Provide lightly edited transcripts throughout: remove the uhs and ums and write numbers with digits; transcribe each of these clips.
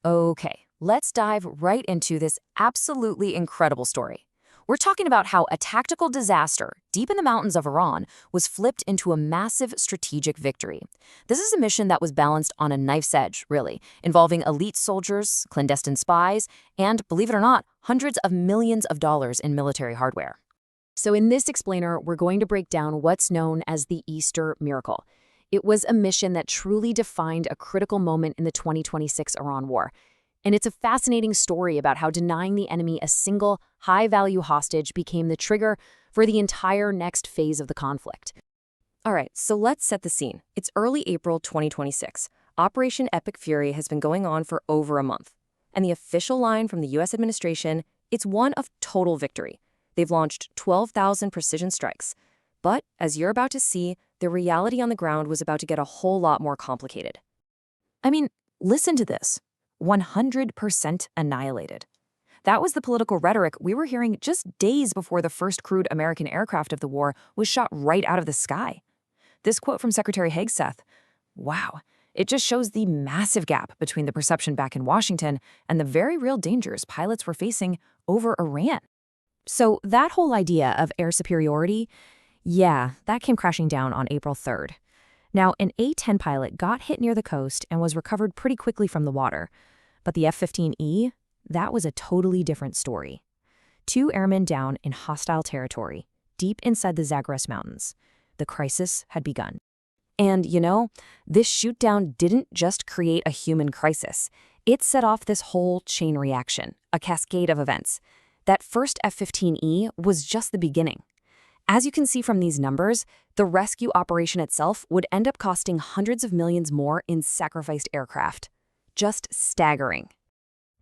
Okay, let's dive right into this absolutely incredible story. We're talking about how a tactical disaster deep in the mountains of Iran was flipped into a massive strategic victory. This is a mission that was balanced on a knife's edge, really, involving elite soldiers, clandestine spies, and, believe it or not, hundreds of millions of dollars in military hardware. So in this explainer, we're going to break down what's known as the Easter miracle. It was a mission that truly defined a critical moment in the 2026 Iran war. And it's a fascinating story about how denying the enemy a single, high-value hostage became the trigger for the entire next phase of the conflict. All right, so let's set the scene. It's early April 2026. Operation Epic Fury has been going on for over a month. And the official line from the U.S. administration, it's one of total victory. They've launched 12,000 precision strikes. But, as you're about to see, the reality on the ground was about to get a whole lot more complicated. I mean, listen to this. 100% annihilated. That was the political rhetoric we were hearing just days before the first crewed American aircraft of the war was shot right out of the sky. This quote from Secretary Hegseth, wow, it just shows the massive gap between the perception back in Washington and the very real dangers pilots were facing over Iran. So that whole idea of air superiority, yeah, that came crashing down on April 3rd. Now, an A-10 pilot got hit near the coast and was recovered pretty quickly from the water. But the F-15E, that was a totally different story. 2 airmen down in hostile territory, deep inside the Zagros Mountains. The crisis had begun. And, this shootdown didn't just create a human crisis. It set off this whole chain reaction, a cascade of events. That first F-15E was just the beginning. As you can see from these numbers, the rescue operation itself would end up costing hundreds of millions more in sacrificed aircraft. Just staggering.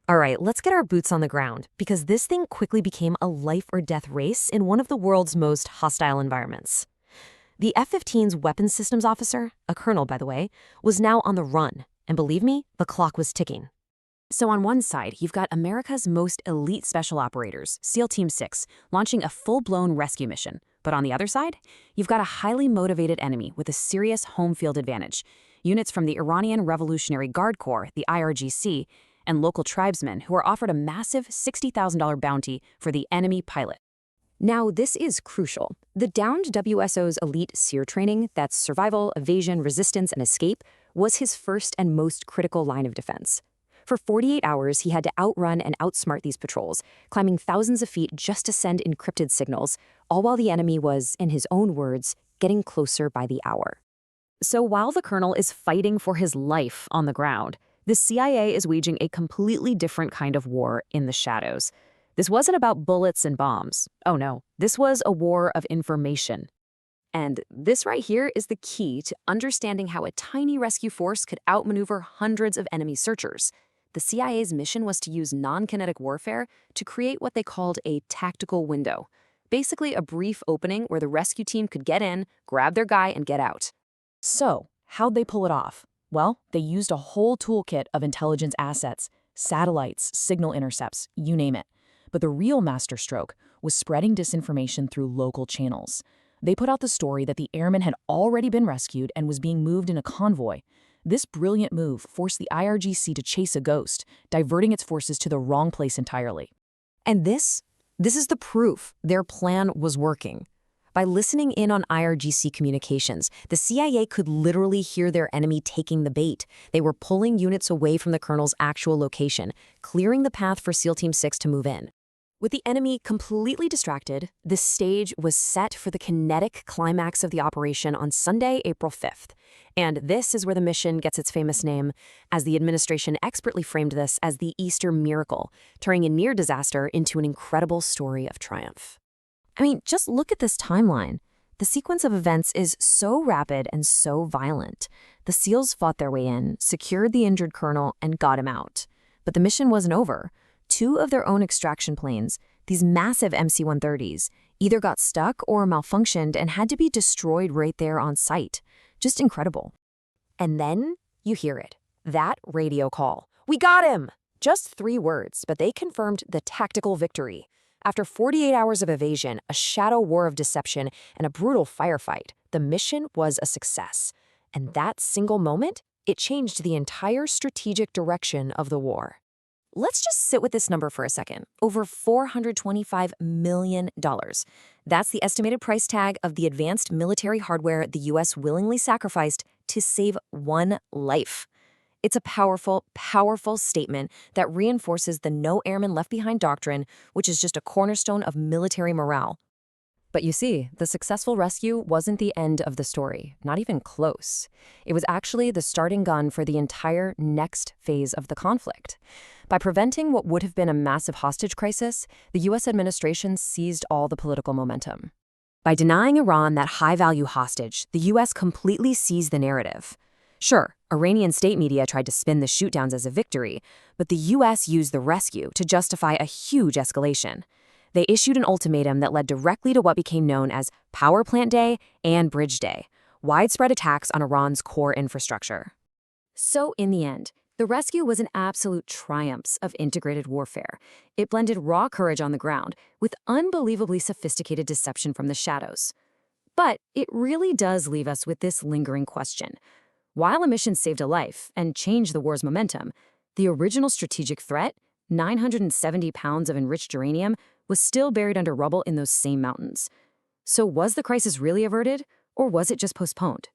All right, let's get our boots on the ground, because this thing quickly became a life-or-death race in one of the world's most hostile environments. The F-15's weapons systems officer, a colonel by the way, was now on the run, and believe me, the clock was ticking. So on one side, you've got America's most elite special operators, SEAL Team 6, launching a full-blown rescue mission. But on the other side, you've got a highly motivated enemy with a serious home field advantage. Units from the Iranian Revolutionary Guard Corps, the IRGC, and local tribesmen who are offered a massive $60,000 bounty for the enemy pilot. Now, this is crucial. The downed WSO's elite SEAR training, that's survival, evasion, resistance, and escape, was his first and most critical line of defense. For 48 hours, he had to outrun and outsmart these patrols, climbing thousands of feet just to send encrypted signals, all while the enemy was, in his own words, getting closer by the hour. So while the colonel is fighting for his life on the ground, the CIA is waging a completely different kind of war in the shadows. This wasn't about bullets and bombs. Oh no, this was a war of information. And this right here is the key to understanding how a tiny rescue force could outmaneuver hundreds of enemy searchers. The CIA's mission was to use non-kinetic warfare to create what they called a tactical window. Basically a brief opening where the rescue team could get in, grab their guy, and get out. So, how'd they pull it off? Well, they used a whole toolkit of intelligence assets, satellites, signal intercepts, you name it. But the real masterstroke was spreading disinformation through local channels. They put out the story that the airman had already been rescued and was being moved in a convoy. This brilliant move forced the IRGC to chase a ghost, diverting its forces to the wrong place entirely. And this is the proof their plan was working. By listening in on IRGC communications, the CIA could literally hear their enemy taking the bait. They were pulling units away from the colonel's actual location, clearing the path for SEAL Team 6 to move in. With the enemy completely distracted, the stage was set for the kinetic climax of the operation on Sunday, April 5th. And this is where the mission gets its famous name, as the administration expertly framed this as the Easter miracle, turning a near disaster into an incredible story of triumph. I mean, just look at this timeline. The sequence of events is so rapid and so violent. The SEALs fought their way in, secured the injured colonel, and got him out. But the mission wasn't over. 2 of their own extraction planes, these massive MC-130s, either got stuck or malfunctioned and had to be destroyed right there on site. Just incredible. And then you hear it. That radio call. "We got him!" Just 3 words, but they confirmed the tactical victory. After 48 hours of evasion, a shadow war of deception, and a brutal firefight, the mission was a success. And that single moment, It changed the entire strategic direction of the war. Let's just sit with this number for a second. Over $425 million. That's the estimated price tag of the advanced military hardware the U.S. willingly sacrificed to save one life. It's a powerful, powerful statement that reinforces the no airman left behind doctrine, which is just a cornerstone of military morale. But you see, the successful rescue wasn't the end of the story, not even close. It was actually the starting gun for the entire next phase of the conflict. By preventing what would have been a massive hostage crisis, the U.S. administration seized all the political momentum. By denying Iran that high-value hostage, the U.S. completely seized the narrative. Sure, Iranian state media tried to spin the shootdowns as a victory, but the U.S. used the rescue to justify a huge escalation. They issued an ultimatum that led directly to what became known as Power Plant Day and Bridge Day, widespread attacks on Iran's core infrastructure. So in the end, the rescue was an absolute triumph of integrated warfare. It blended raw courage on the ground with unbelievably sophisticated deception from the shadows. But it really does leave us with this lingering question. While a mission saved a life and changed the war's momentum, the original strategic threat, 970 pounds of enriched uranium, was still buried under rubble in those same mountains. So was the crisis really averted, or was it just postponed?